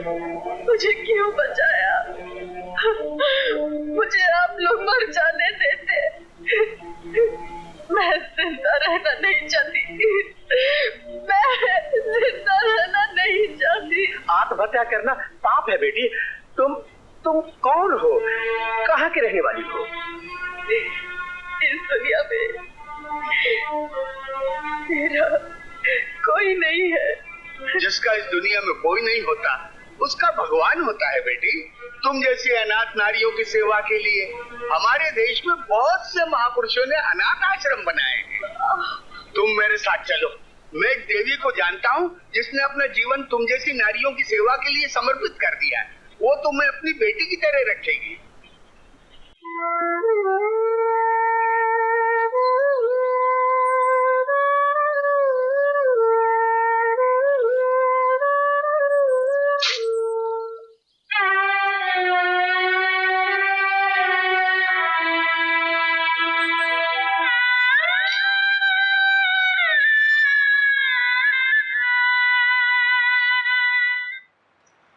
मुझे क्यों बचाया? मुझे आप लोग मर जाने देते। मैं जिंदा रहना नहीं चाहती। मैं जिंदा रहना नहीं चाहती। आत्महत्या करना पाप है बेटी। तुम कौन हो? कहाँ की रहने वाली हो? इस दुनिया में मेरा कोई नहीं है। जिसका इस दुनिया में कोई नहीं होता उसका भगवान होता है बेटी। तुम जैसी अनाथ नारियों की सेवा के लिए हमारे देश में बहुत से महापुरुषों ने अनाथ आश्रम बनाए हैं। तुम मेरे साथ चलो। मैं एक देवी को जानता हूँ जिसने अपना जीवन तुम जैसी नारियों की सेवा के लिए समर्पित कर दिया है। वो तुम्हें अपनी बेटी की तरह रखेगी।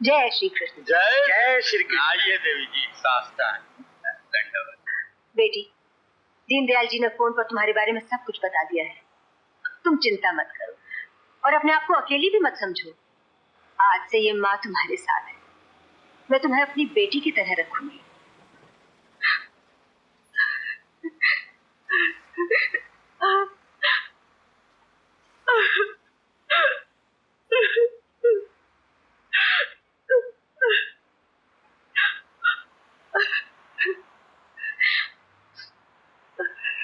जय श्री कृष्ण। जय श्री कृष्ण। आइए देवी जी, साष्टांग दंडवत। बेटी, दीनदयाल जी ने फोन पर तुम्हारे बारे में सब कुछ बता दिया है। तुम चिंता मत करो और अपने आप को अकेली भी मत समझो। आज से ये माँ तुम्हारे साथ है। मैं तुम्हें अपनी बेटी की तरह रखूंगी।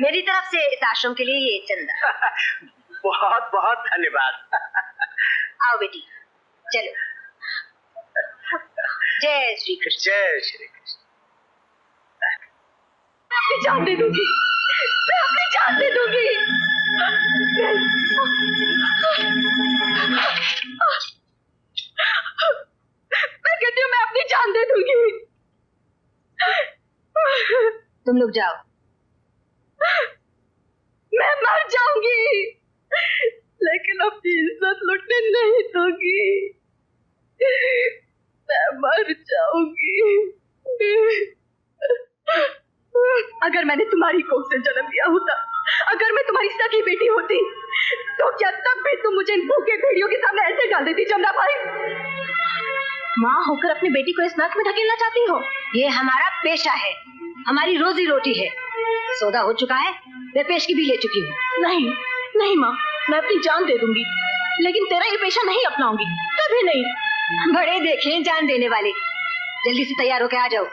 मेरी तरफ से इस आश्रम के लिए ये चंदा। बहुत बहुत धन्यवाद। आओ बेटी, चलो। जय श्री कृष्ण। जय श्री कृष्ण। अपनी जान दे दूंगी। मैं अपनी जान दे दूंगी। मैं कहती हूँ मैं अपनी जान दे दूंगी। तुम लोग जाओ। मैं मर जाऊंगी लेकिन अपनी इज्जत लुटने नहीं दूंगी। मैं मर जाऊंगी। अगर मैंने तुम्हारी कोख से जन्म लिया होता, अगर मैं तुम्हारी सगी बेटी होती, तो क्या तब भी तुम मुझे इन भूखे भेड़ियों के सामने ऐसे डाल देती जमुना भाई? माँ होकर अपनी बेटी को इस नाक में धकेलना चाहती हो? ये हमारा पेशा है, हमारी रोजी रोटी है। सौदा हो चुका है, मैं पेशगी भी ले चुकी हूँ। नहीं नहीं माँ, मैं अपनी जान दे दूंगी लेकिन तेरा ये पेशा नहीं अपनाऊंगी, कभी नहीं। बड़े देखें जान देने वाले। जल्दी से तैयार होके आ जाओ।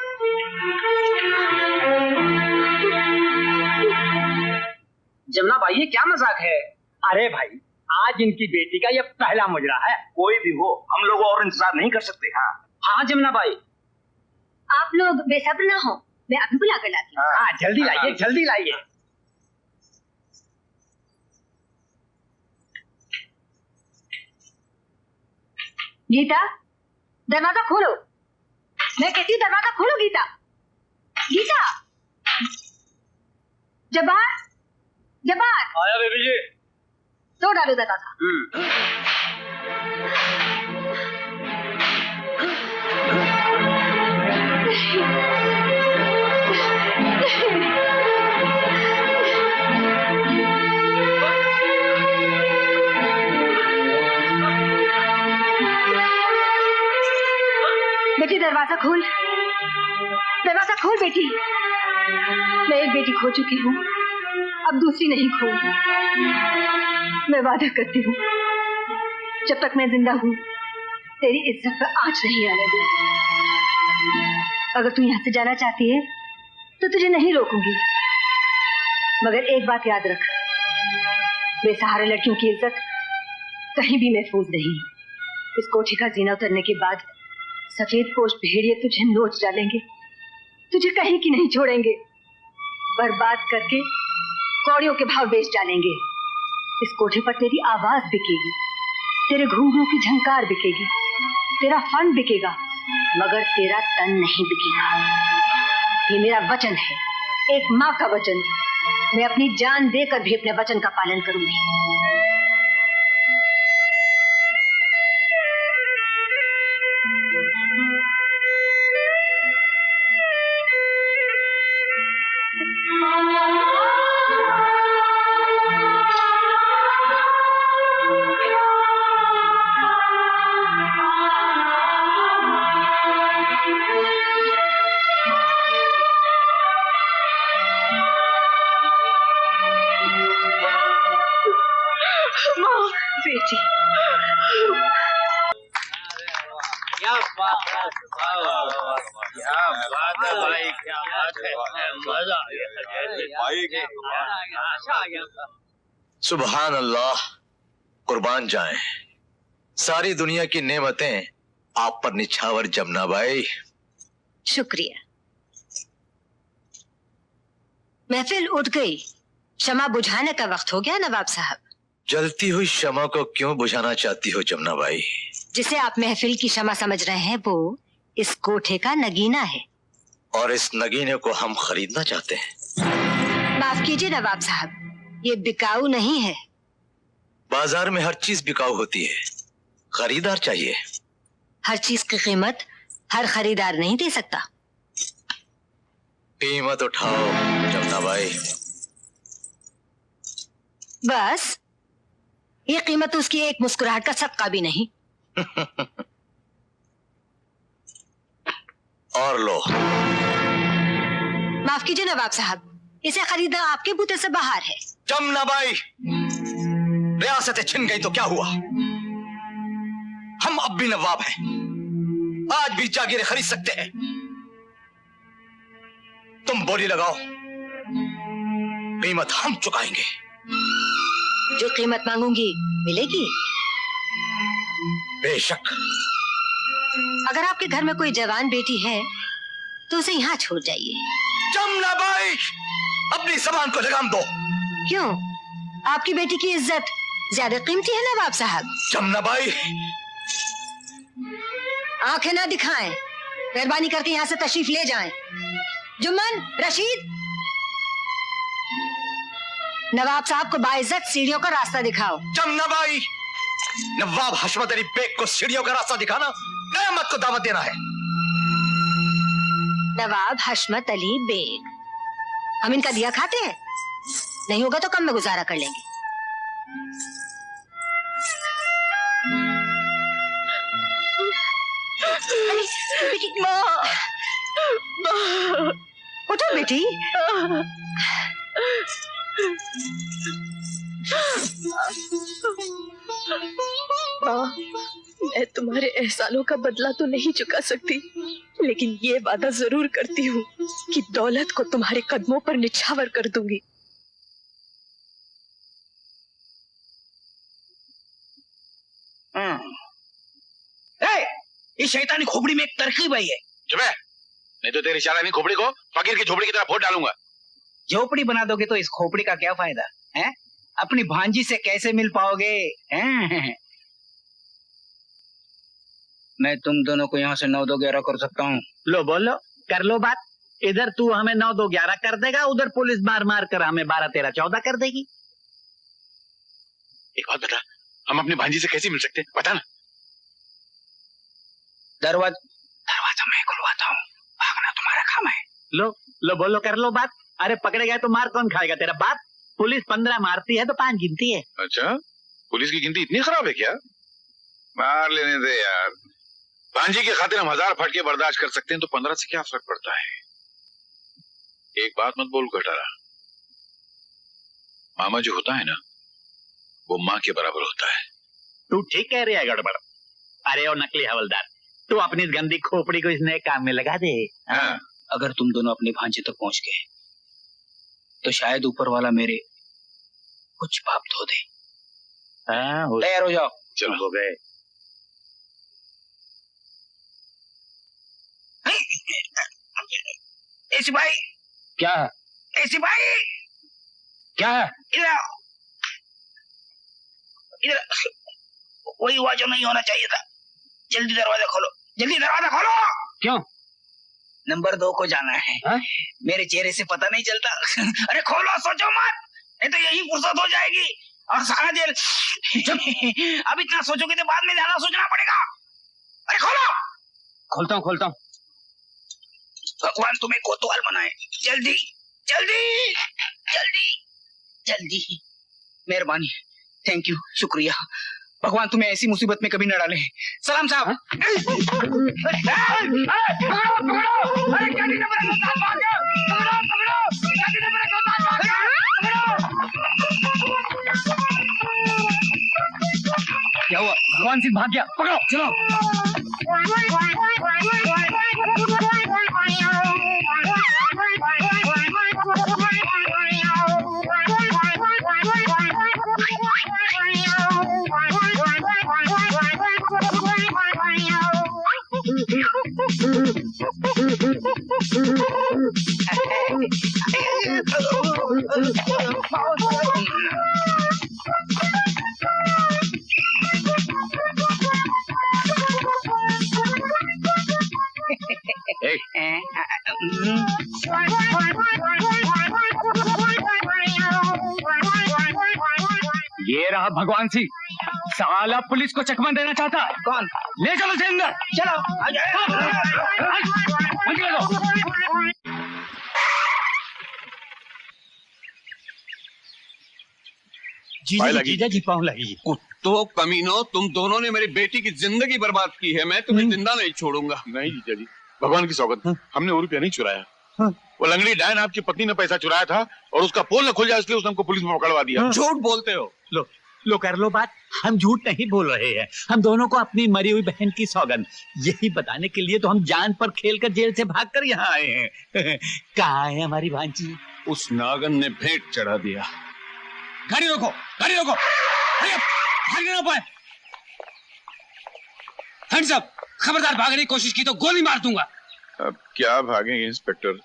जमुना भाई, ये क्या मजाक है? अरे भाई, आज इनकी बेटी का ये पहला मुजरा है। कोई भी हो, हम लोग और इंतजार नहीं कर सकते। हाँ हाँ जमुना भाई, आप लोग बेसब्र ना हो, मैं अभी बुला कर लाती हूँ। हाँ जल्दी लाइए, जल्दी लाइए। गीता, दरवाजा खोलो। मैं कहती हूँ दरवाजा खोलो गीता। गीता, जब्बार, जब्बार। आया बेबी जी। तो डालो दरवाजा। बेटी दरवाजा खोल, दरवाजा खोल बेटी। मैं एक बेटी खो चुकी हूँ, अब दूसरी नहीं खोऊंगी। मैं वादा करती हूँ, जब तक मैं जिंदा हूँ तेरी इज्जत पर आंच नहीं आने दूंगी। अगर तू यहाँ से जाना चाहती है तो तुझे नहीं रोकूंगी, मगर एक बात याद रख, बेसहारा लड़कियों की इज्जत कहीं भी महफूज नहीं। इस कोठी का जीना उतरने के बाद सफेद पोश भेड़िए तुझे नोच डालेंगे, तुझे कहीं की नहीं छोड़ेंगे, बर्बाद करके कौड़ियों के भाव बेच डालेंगे। इस कोठे पर तेरी आवाज बिकेगी, तेरे घूंघरों की झंकार बिकेगी, तेरा फन बिकेगा, मगर तेरा तन नहीं बिकेगा। ये मेरा वचन है, एक माँ का वचन। मैं अपनी जान देकर भी अपने वचन का पालन करूंगी। सुभान अल्लाह, कुर्बान जाएं। सारी दुनिया की नेमतें आप पर निछावर जमुना बाई। शुक्रिया। महफिल उठ गई, शमा बुझाने का वक्त हो गया नवाब साहब। जलती हुई शमा को क्यों बुझाना चाहती हो जमुना बाई? जिसे आप महफिल की शमा समझ रहे हैं वो इस कोठे का नगीना है, और इस नगीने को हम खरीदना चाहते हैं। माफ कीजिए नवाब साहब, ये बिकाऊ नहीं है। बाजार में हर चीज बिकाऊ होती है, खरीदार चाहिए। हर चीज की कीमत हर खरीदार नहीं दे सकता। कीमत उठाओ जमुना बाई। बस ये कीमत उसकी एक मुस्कुराहट का सदका भी नहीं। और लो। माफ कीजिए नवाब साहब, इसे खरीदना आपके बूते से बाहर है। जमुना बाई, रियासतें छिन गई तो क्या हुआ? हम अब भी नवाब हैं, आज भी जागीरें खरीद सकते हैं। तुम बोली लगाओ, कीमत हम चुकाएंगे। जो कीमत मांगूंगी मिलेगी। बेशक। अगर आपके घर में कोई जवान बेटी है तो उसे यहाँ छोड़ जाइए। जमुना बाई, अपनी जबान को लगाम दो। क्यों? आपकी बेटी की इज्जत ज्यादा कीमती है नवाब साहब। जमुना बाई, आंखें ना दिखाएं, मेहरबानी करके यहाँ से तशरीफ ले जाएं। जुम्मन, रशीद, नवाब साहब को बाइज्जत सीढ़ियों का रास्ता दिखाओ। जमुना बाई, नवाब हशमत अली बेग को सीढ़ियों का रास्ता दिखाना क़यामत को दावत देना है। नवाब हशमत अली बेग, हम इनका दिया खाते हैं? नहीं होगा तो कम में गुजारा कर लेंगे। बेटी, उठो बेटी। माँ, मैं तुम्हारे एहसानों का बदला तो नहीं चुका सकती, लेकिन ये वादा जरूर करती हूँ कि दौलत को तुम्हारे कदमों पर निछावर कर दूंगी। इस शैतानी खोपड़ी में एक तरकीब आई है। चुप है, नहीं तो तेरी शैतानी खोपड़ी को फकीर की झोपड़ी की तरह फोड़ डालूंगा। झोपड़ी बना दोगे तो इस खोपड़ी का क्या फायदा है? अपनी भांजी से कैसे मिल पाओगे? मैं तुम दोनों को यहाँ से 9-2-11 कर सकता हूँ। लो बोलो, कर लो बात। इधर तू हमें 9-2-11 कर देगा, उधर पुलिस मार मार कर हमें 12-13-14 कर देगी। एक बात बता, हम अपनी भांजी से कैसे मिल सकते हैं? बता ना। दरवाजा मैं खुलवाता हूँ, भागना तुम्हारा काम है। लो बोलो, कर लो बात। अरे पकड़े गए तो मार कौन खाएगा? तेरा बाप। पुलिस 15 मारती है तो 5 गिनती है। अच्छा, पुलिस की गिनती इतनी खराब है क्या? मार लेने दे यार। भांजी की खातिर हम 1000 फटके बर्दाश्त कर सकते हैं, तो 15 से क्या फर्क पड़ता है? एक बात मत बोल गटारा, मामा जो होता है ना, वो माँ के बराबर होता है। तू ठीक कह रही है गड़बड़। अरे ओ नकली हवलदार, तू अपनी गंदी खोपड़ी को इस नए काम में लगा दे। हाँ। अगर तुम दोनों अपनी भांजी तक पहुंच गए तो शायद ऊपर वाला मेरे कुछ पाप धो दे। तैयार हो जाओ। चलो हो गए। ऐसी भाई क्या? ऐसी भाई क्या? इधर इधर, वही हुआ जो नहीं होना चाहिए था। जल्दी दरवाजा खोलो, जल्दी दरवाजा खोलो। क्यों? नंबर 2 को जाना है। मेरे चेहरे से पता नहीं चलता। अरे खोलो, सोचो मत, नहीं तो यही फुर्सत हो जाएगी और सारा जेल। अब इतना सोचोगे तो बाद में ज्यादा सोचना पड़ेगा। अरे खोलो। खोलता हूँ। भगवान तुम्हें कोतवाल बनाए। जल्दी जल्दी जल्दी जल्दी। मेहरबानी, थैंक यू, शुक्रिया। भगवान तुम्हें ऐसी मुसीबत में कभी न डाले। सलाम साहब। क्या हुआ? भगवान सिंह भाग गया, पकड़ो। चलो। ये रहा भगवान सिंह, साला पुलिस को चकमा देना चाहता है। कौन? ले चलो इसे अंदर। चलो आ जीजा जी पाँव लगी। कुत्तों कमीनों, तुम दोनों ने मेरी बेटी की जिंदगी बर्बाद की है। मैं तुम्हें जिंदा नहीं छोड़ूंगा। नहीं जीजा जी, भगवान की सौगंध, हमने वो रुपया नहीं चुराया। वो लंगड़ी डायन आपकी पत्नी ने पैसा चुराया था और उसका पोल न खुल जाए इसलिए उसने हमको पुलिस में पकड़वा दिया। झूठ बोलते हो। लो कर लो बात, हम झूठ नहीं बोल रहे हैं। हम दोनों को अपनी मरी हुई बहन की सौगंध यही बताने के लिए तो हम जान पर खेलकर जेल से भागकर यहाँ आए हैं। कहाँ है हमारी भांजी? उस नागन ने भेंट चढ़ा दिया। गाड़ी रोको, गाड़ी रोको, भागने ना पाए। हैंड्स अप, खबरदार भागने की कोशिश की तो गोली मार दूंगा। अब क्या भागेंगे इंस्पेक्टर,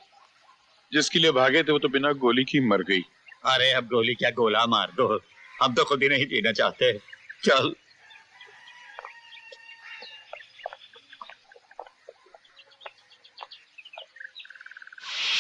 जिसके लिए भागे थे वो तो बिना गोली की मर गई। अरे अब गोली क्या, गोला मार दो। हम तो खुद ही नहीं जीना चाहते। चल